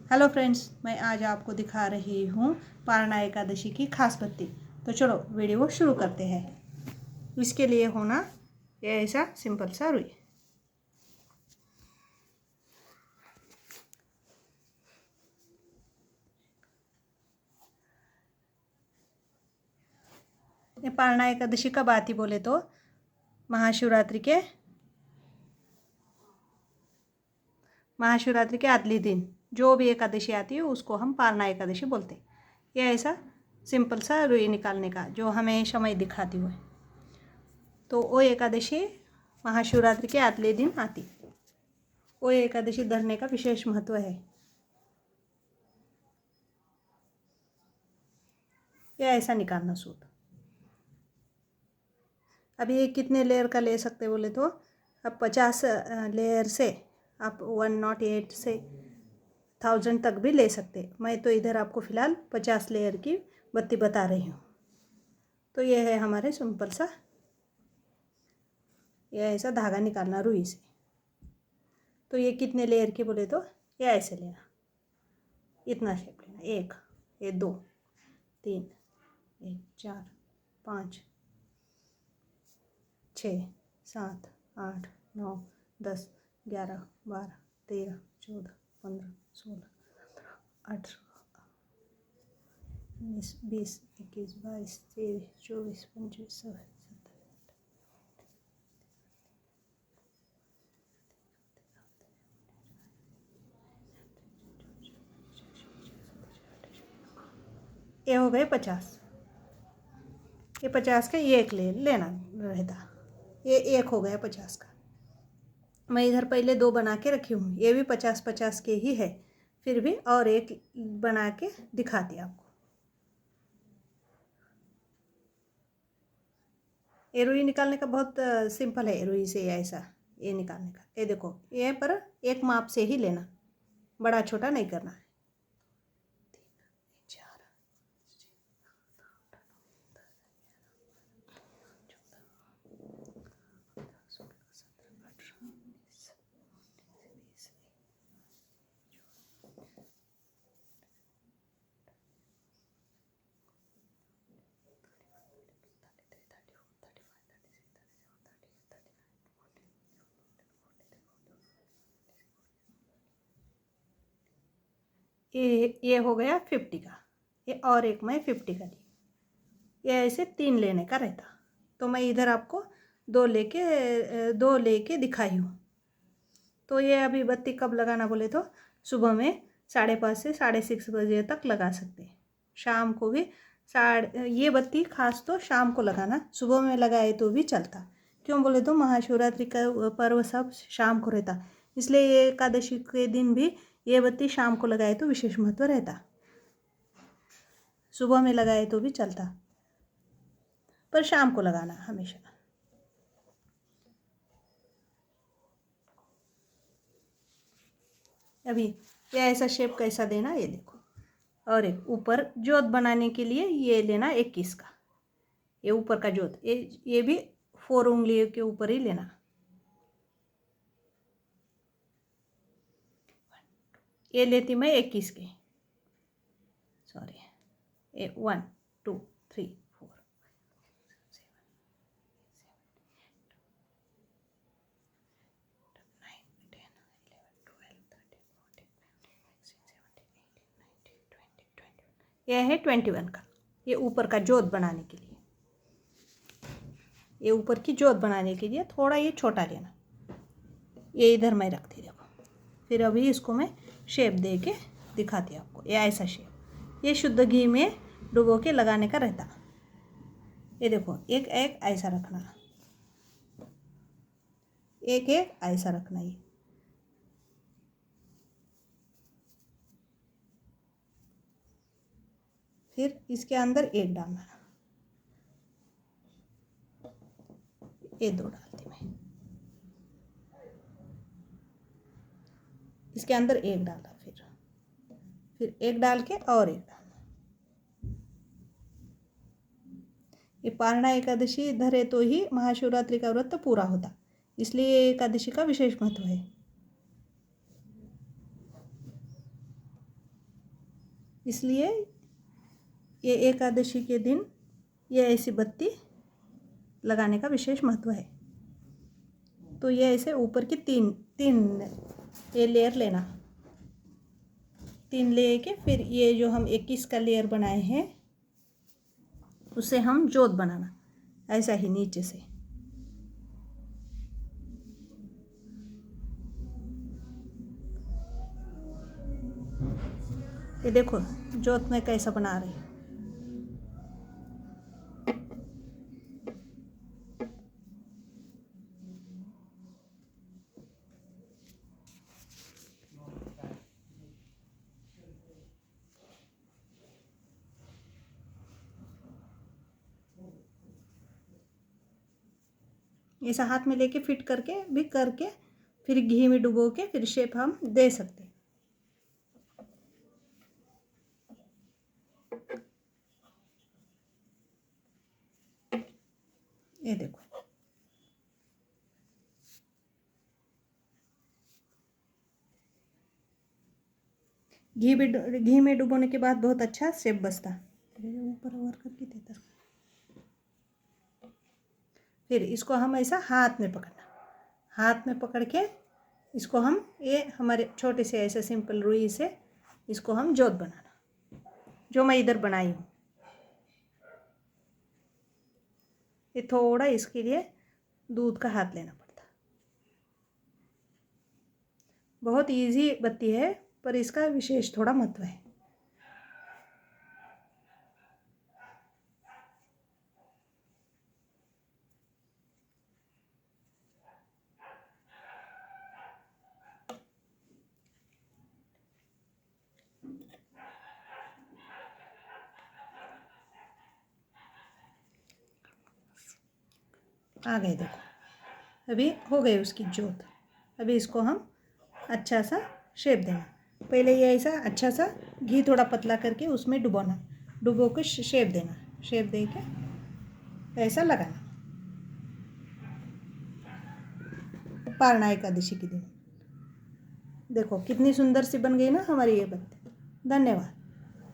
Hello friends, मैं आज आपको दिखा रही हूँ पारणा एकादशी की खास बत्ती। तो चलो वीडियो शुरू करते हैं। इसके लिए होना ये ऐसा सिंपल सा रुई। ये पारणा एकादशी कब आती बोले तो महाशिवरात्रि के अगले दिन जो भी एकादशी आती है उसको हम पारणा एकादशी बोलते हैं। ये ऐसा सिंपल सा रुई निकालने का जो हमें समय दिखाती हुई। तो वो एकादशी महाशिवरात्रि के अगले दिन आती। वो एकादशी धरने का विशेष महत्व है। या ऐसा निकालना सूद। अभी ये कितने लेयर का ले सकते बोले तो अब 50 लेयर से आप 108 से 1000 तक भी ले सकते। मैं तो इधर आपको फ़िलहाल 50 लेयर की बत्ती बता रही हूँ। तो ये है हमारे सिंपल सा ये ऐसा धागा निकालना रुई से। तो ये कितने लेयर के बोले तो ये ऐसे लेना, इतना शेप लेना। एक, ये दो, तीन, एक, 4, 5, 6, 7, 8, 9, 10, 11, 12, 13, 14, 15, 16, 18, 19, 20, 21, 22, 23, 24, 25, 26, ये हो गए 50। ये 50 का ये एक लेना रहता। ये एक हो गया 50 का। मैं इधर पहले दो बना के रखी हूँ। ये भी 50-50 के ही है, फिर भी और एक बना के दिखाती आपको। ये रुई निकालने का बहुत सिंपल है। रुई से ऐसा ये निकालने का, ये देखो, ये पर एक माप से ही लेना, बड़ा छोटा नहीं करना है। ये हो गया 50 का। ये और एक मैं 50 का ली। ये ऐसे 3 लेने का रहता। तो मैं इधर आपको दो लेके दिखाई हूँ। तो ये अभी बत्ती कब लगाना बोले तो सुबह में 5:30 से 6:30 बजे तक लगा सकते हैं। शाम को भी ये बत्ती खास तो शाम को लगाना, सुबह में लगाए तो भी चलता। क्यों बोले तो महाशिवरात्रि का पर्व सब शाम को रहता, इसलिए ये एकादशी के दिन भी ये बत्ती शाम को लगाए तो विशेष महत्व रहता। सुबह में लगाए तो भी चलता, पर शाम को लगाना हमेशा। अभी ये ऐसा शेप कैसा देना ये देखो। और एक ऊपर जोत बनाने के लिए ये लेना 21 का। ये ऊपर का जोत ये भी 4 उंगलियों के ऊपर ही लेना। ये लेती मैं 21 के, सॉरी, ये 1 2 3 4 ये है 21 का। ये ऊपर का जोत बनाने के लिए, ये ऊपर की जोत बनाने के लिए थोड़ा ये छोटा लेना। ये इधर मैं रखती देखो। फिर अभी इसको मैं शेप दे के दिखाती आपको। ये ऐसा शेप ये शुद्ध घी में डुबो के लगाने का रहता। ये देखो, एक एक ऐसा रखना, एक एक ऐसा रखना। ये फिर इसके अंदर एक डालना। ये दो डालती मैं, इसके अंदर एक डाला, फिर एक डाल के और एक डालना। ये पारणा एकादशी धरे तो ही महाशिवरात्रि का व्रत पूरा होता, इसलिए ये एकादशी का विशेष महत्व है। इसलिए ये एकादशी के दिन ये ऐसी बत्ती लगाने का विशेष महत्व है। तो ये ऐसे ऊपर की तीन तीन ये लेयर लेना, 3 लेके फिर ये जो हम 21 का लेयर बनाए हैं उसे हम जोत बनाना, ऐसा ही नीचे से। ये देखो जोत में कैसा बना रही हूँ। ऐसा हाथ में लेके फिट करके भी करके फिर घी में डुबो के फिर शेप हम दे सकते हैं। ये देखो घी में डुबोने के बाद बहुत अच्छा शेप बचता। ऊपर ओवर करके देता। फिर इसको हम ऐसा हाथ में पकड़ना, हाथ में पकड़ के इसको हम ये हमारे छोटे से ऐसे सिंपल रुई से इसको हम जोत बनाना, जो मैं इधर बनाई हूँ। ये थोड़ा इसके लिए दूध का हाथ लेना पड़ता। बहुत इजी बत्ती है पर इसका विशेष थोड़ा महत्व है। आ गए देखो, अभी हो गई उसकी जोत। अभी इसको हम अच्छा सा शेप देना। पहले ये ऐसा अच्छा सा घी थोड़ा पतला करके उसमें डुबोना, डुबो के शेप देना, शेप दे के ऐसा लगाना पारणा एकादशी के दिन। देखो कितनी सुंदर सी बन गई ना हमारी ये बत्ती। धन्यवाद।